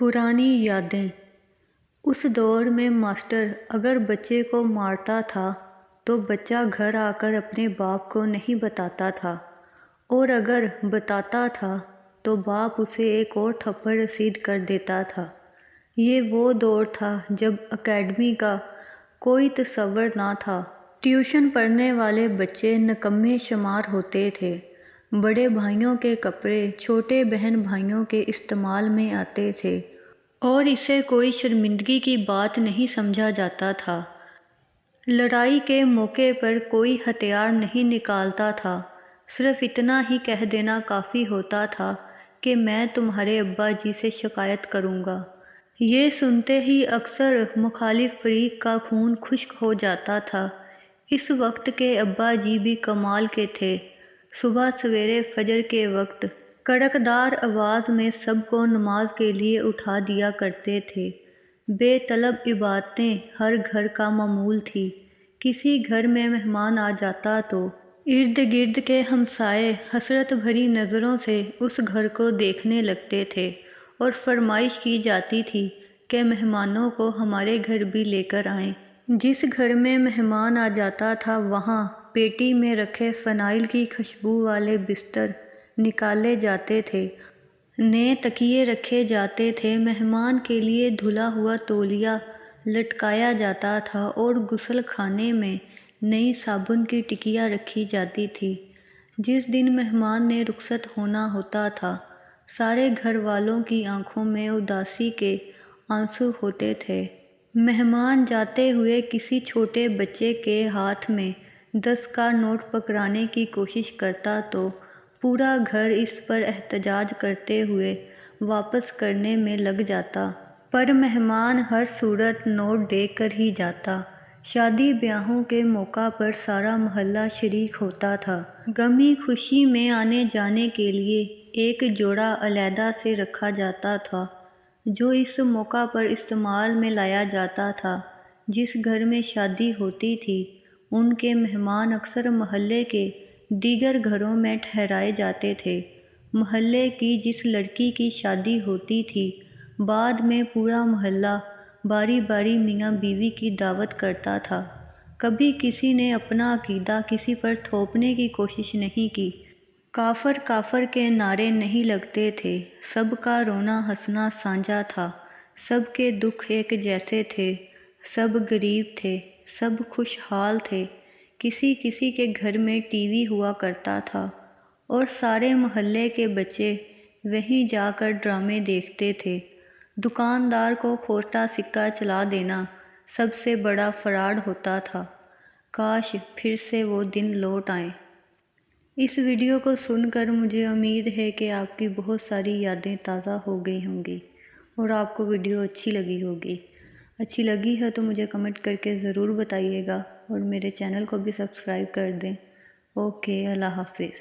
پرانی یادیں۔ اس دور میں ماسٹر اگر بچے کو مارتا تھا تو بچہ گھر آ کر اپنے باپ کو نہیں بتاتا تھا، اور اگر بتاتا تھا تو باپ اسے ایک اور تھپڑ رسید کر دیتا تھا۔ یہ وہ دور تھا جب اکیڈمی کا کوئی تصور نہ تھا۔ ٹیوشن پڑھنے والے بچے نکمّے شمار ہوتے تھے۔ بڑے بھائیوں کے کپڑے چھوٹے بہن بھائیوں کے استعمال میں آتے تھے، اور اسے کوئی شرمندگی کی بات نہیں سمجھا جاتا تھا۔ لڑائی کے موقع پر کوئی ہتھیار نہیں نکالتا تھا، صرف اتنا ہی کہہ دینا کافی ہوتا تھا کہ میں تمہارے ابا جی سے شکایت کروں گا۔ یہ سنتے ہی اکثر مخالف فریق کا خون خشک ہو جاتا تھا۔ اس وقت کے ابا جی بھی کمال کے تھے۔ صبح سویرے فجر کے وقت کڑکدار آواز میں سب کو نماز کے لیے اٹھا دیا کرتے تھے۔ بے طلب عبادتیں ہر گھر کا معمول تھی۔ کسی گھر میں مہمان آ جاتا تو ارد گرد کے ہمسائے حسرت بھری نظروں سے اس گھر کو دیکھنے لگتے تھے، اور فرمائش کی جاتی تھی کہ مہمانوں کو ہمارے گھر بھی لے کر آئیں۔ جس گھر میں مہمان آ جاتا تھا وہاں پیٹی میں رکھے فنائل کی خوشبو والے بستر نکالے جاتے تھے، نئے تکیے رکھے جاتے تھے، مہمان کے لیے دھلا ہوا تولیہ لٹکایا جاتا تھا، اور غسل خانے میں نئی صابن کی ٹکیاں رکھی جاتی تھی۔ جس دن مہمان نے رخصت ہونا ہوتا تھا، سارے گھر والوں کی آنکھوں میں اداسی کے آنسو ہوتے تھے۔ مہمان جاتے ہوئے کسی چھوٹے بچے کے ہاتھ میں 10 کا نوٹ پکڑانے کی کوشش کرتا تو پورا گھر اس پر احتجاج کرتے ہوئے واپس کرنے میں لگ جاتا، پر مہمان ہر صورت نوٹ دے کر ہی جاتا۔ شادی بیاہوں کے موقع پر سارا محلہ شریک ہوتا تھا۔ غمی خوشی میں آنے جانے کے لیے ایک جوڑا علیحدہ سے رکھا جاتا تھا جو اس موقع پر استعمال میں لایا جاتا تھا۔ جس گھر میں شادی ہوتی تھی ان کے مہمان اکثر محلے کے دیگر گھروں میں ٹھہرائے جاتے تھے۔ محلے کی جس لڑکی کی شادی ہوتی تھی بعد میں پورا محلہ باری باری میاں بیوی کی دعوت کرتا تھا۔ کبھی کسی نے اپنا عقیدہ کسی پر تھوپنے کی کوشش نہیں کی۔ کافر کافر کے نعرے نہیں لگتے تھے۔ سب کا رونا ہنسنا سانجھا تھا، سب کے دکھ ایک جیسے تھے، سب غریب تھے، سب خوشحال تھے۔ کسی کسی کے گھر میں ٹی وی ہوا کرتا تھا، اور سارے محلے کے بچے وہیں جا کر ڈرامے دیکھتے تھے۔ دکاندار کو کھوٹا سکہ چلا دینا سب سے بڑا فراڈ ہوتا تھا۔ کاش پھر سے وہ دن لوٹ آئیں۔ اس ویڈیو کو سن کر مجھے امید ہے کہ آپ کی بہت ساری یادیں تازہ ہو گئی ہوں گی، اور آپ کو ویڈیو اچھی لگی ہوگی۔ اچھی لگی ہے تو مجھے کمنٹ کر کے ضرور بتائیے گا، اور میرے چینل کو بھی سبسکرائب کر دیں۔ اوکے، اللہ حافظ۔